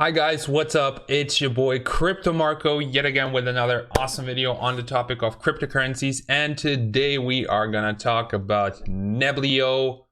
Hi guys, what's up? It's your boy Crypto Marco yet again with another awesome video on the topic of cryptocurrencies, and today we are gonna talk about Neblio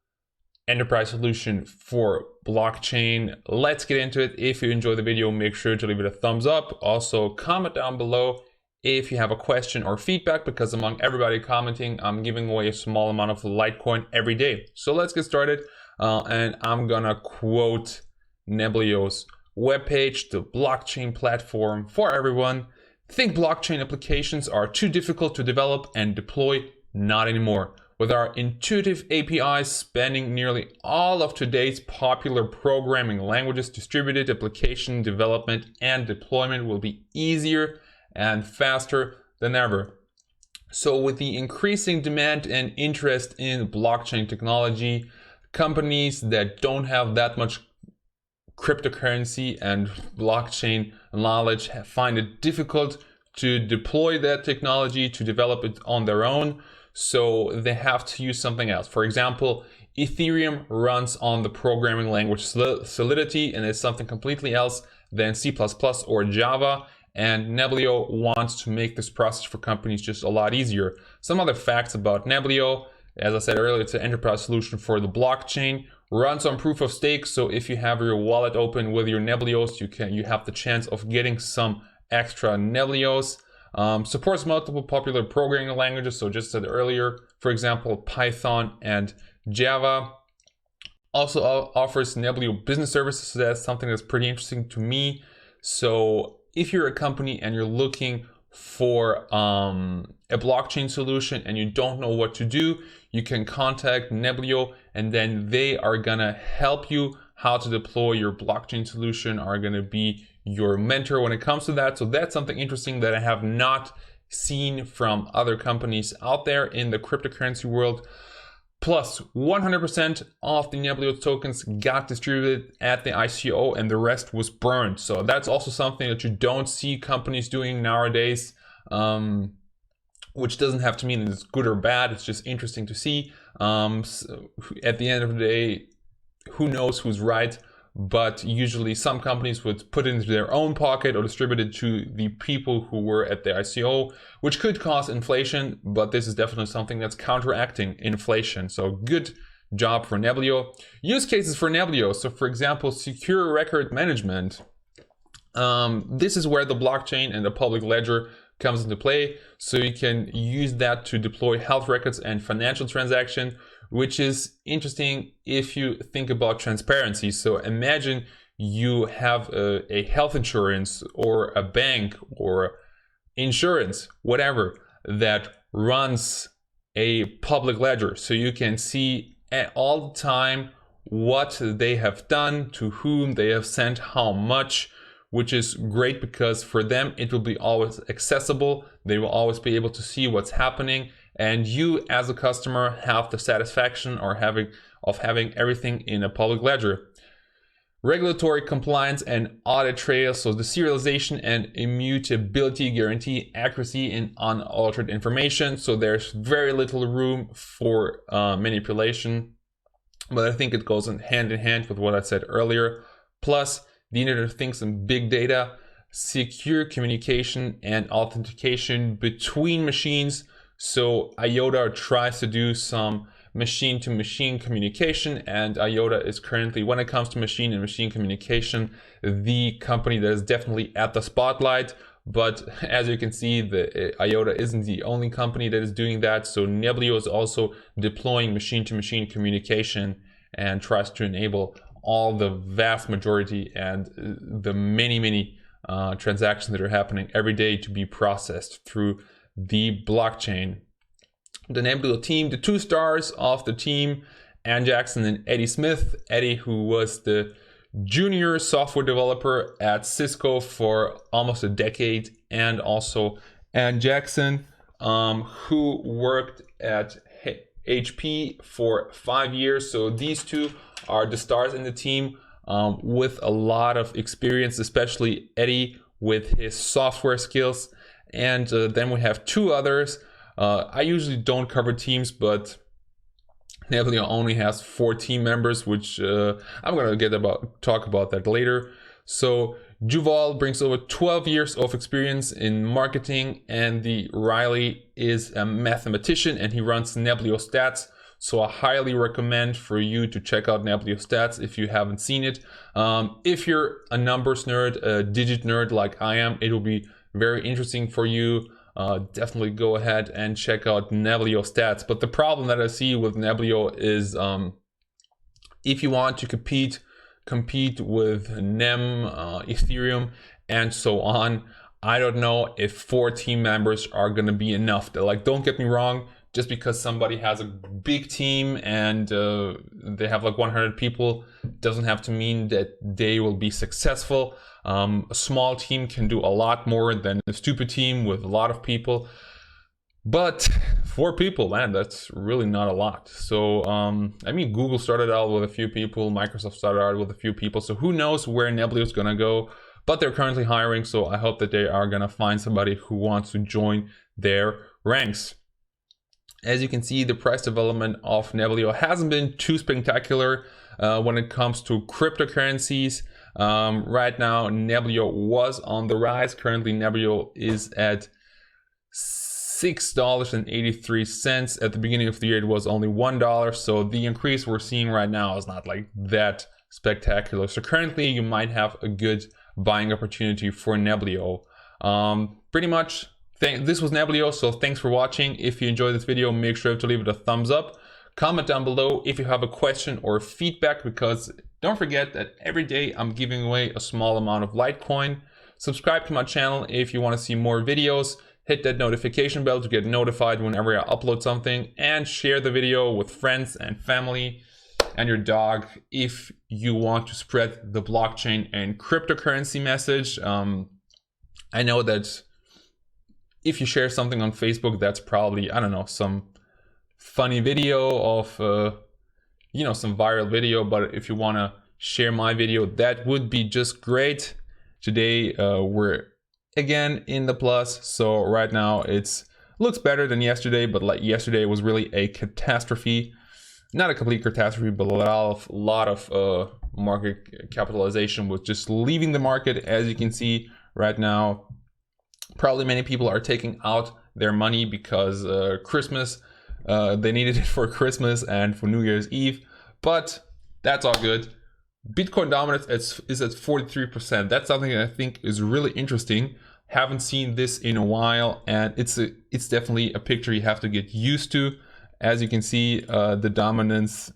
enterprise solution for blockchain. Let's get into it. If you enjoy the video, make sure to leave it a thumbs up. Also comment down below if you have a question or feedback, because among everybody commenting, I'm giving away a small amount of Litecoin every day. So let's get started, and I'm gonna quote Neblio's webpage, the blockchain platform for everyone. Think blockchain applications are too difficult to develop and deploy? Not anymore. With our intuitive APIs spanning nearly all of today's popular programming languages, distributed application development and deployment will be easier and faster than ever. So with the increasing demand and interest in blockchain technology, companies that don't have that much cryptocurrency and blockchain knowledge find it difficult to deploy that technology, to develop it on their own. So they have to use something else. For example, Ethereum runs on the programming language Solidity, and it's something completely else than C++ or Java. And Neblio wants to make this process for companies just a lot easier. Some other facts about Neblio: as I said earlier, it's an enterprise solution for the blockchain. Runs on proof of stake, so if you have your wallet open with your Neblios, you have the chance of getting some extra Neblios. Supports multiple popular programming languages, so just said earlier, for example, Python and Java. Also offers Neblio business services, so that's something that's pretty interesting to me. So if you're a company and you're looking for a blockchain solution and you don't know what to do, you can contact Neblio, and then they are gonna help you how to deploy your blockchain solution, are gonna be your mentor when it comes to that. So that's something interesting that I have not seen from other companies out there in the cryptocurrency world. Plus 100% of the Neblio tokens got distributed at the ICO and the rest was burned. So that's also something that you don't see companies doing nowadays, which doesn't have to mean it's good or bad. It's just interesting to see. So at the end of the day, who knows who's right? But usually some companies would put it into their own pocket or distribute it to the people who were at the ICO, which could cause inflation, but this is definitely something that's counteracting inflation. So good job for Neblio. Use cases for Neblio. So for example, secure record management. This is where the blockchain and the public ledger comes into play. So you can use that to deploy health records and financial transaction, which is interesting if you think about transparency. So imagine you have a health insurance or a bank or insurance, whatever, that runs a public ledger. So you can see at all the time what they have done, to whom they have sent how much, which is great because for them it will be always accessible. They will always be able to see what's happening, and you as a customer have the satisfaction of having everything in a public ledger. Regulatory compliance and audit trail, so the serialization and immutability guarantee accuracy in unaltered information. So there's very little room for manipulation, but I think it goes hand in hand with what I said earlier. Plus the Internet of Things and big data, secure communication and authentication between machines. So IOTA tries to do some machine-to-machine communication, and IOTA is currently, when it comes to machine and machine communication, the company that is definitely at the spotlight. But as you can see, the IOTA isn't the only company that is doing that. So Neblio is also deploying machine-to-machine communication and tries to enable all the vast majority and the many transactions that are happening every day to be processed through the blockchain. The Neblio team, the two stars of the team, Ann Jackson and Eddie Smith. Eddie, who was the junior software developer at Cisco for almost a decade, and also Ann Jackson, who worked at HP for 5 years. So these two are the stars in the team, with a lot of experience, especially Eddie with his software skills. And then we have two others. I usually don't cover teams, but Neblio only has 4 team members, which I'm gonna talk about that later. So Juval brings over 12 years of experience in marketing, and the Riley is a mathematician and he runs Neblio Stats. So I highly recommend for you to check out Neblio Stats if you haven't seen it. If you're a numbers nerd, a digit nerd like I am, it will be very interesting for you. Definitely go ahead and check out Neblio Stats. But the problem that I see with Neblio is if you want to compete with NEM, Ethereum, and so on, I don't know if 4 team members are going to be enough. Like, don't get me wrong, just because somebody has a big team and they have like 100 people doesn't have to mean that they will be successful. A small team can do a lot more than a stupid team with a lot of people. But 4 people, man, that's really not a lot. So, I mean, Google started out with a few people, Microsoft started out with a few people. So who knows where Neblio is gonna go, but they're currently hiring. So I hope that they are gonna find somebody who wants to join their ranks. As you can see, the price development of Neblio hasn't been too spectacular when it comes to cryptocurrencies. Right now, Neblio was on the rise. Currently, Neblio is at $6.83. At the beginning of the year, it was only $1. So the increase we're seeing right now is not like that spectacular. So currently, you might have a good buying opportunity for Neblio. Pretty much. This was Neblio, so thanks for watching. If you enjoyed this video, make sure to leave it a thumbs up. Comment down below if you have a question or feedback, because don't forget that every day I'm giving away a small amount of Litecoin. Subscribe to my channel if you want to see more videos. Hit that notification bell to get notified whenever I upload something, and share the video with friends and family and your dog if you want to spread the blockchain and cryptocurrency message. I know that if you share something on Facebook, that's probably, I don't know, some funny video of, you know, some viral video. But if you want to share my video, that would be just great. Today, we're again in the plus. So right now looks better than yesterday, but like yesterday was really a catastrophe. Not a complete catastrophe, but a lot of market capitalization was just leaving the market. As you can see right now, probably many people are taking out their money because Christmas, they needed it for Christmas and for New Year's Eve, but that's all good. Bitcoin dominance is at 43%. That's something that I think is really interesting. Haven't seen this in a while, and it's definitely a picture you have to get used to. As you can see, the dominance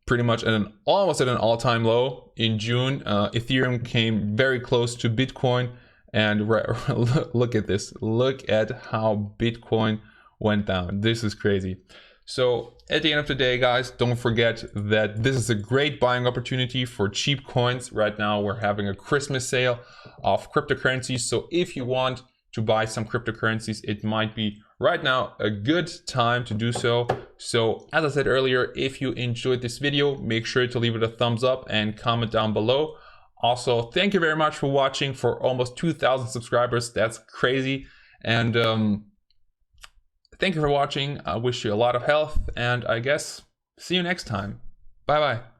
pretty much almost at an all-time low in June. Ethereum came very close to Bitcoin. And look at this. Look at how Bitcoin went down. This is crazy. So at the end of the day, guys, don't forget that this is a great buying opportunity for cheap coins. Right now, we're having a Christmas sale of cryptocurrencies. So if you want to buy some cryptocurrencies, it might be right now a good time to do so. So as I said earlier, if you enjoyed this video, make sure to leave it a thumbs up and comment down below. Also, thank you very much for watching. For almost 2,000 subscribers, that's crazy. And thank you for watching. I wish you a lot of health, and I guess see you next time. Bye bye.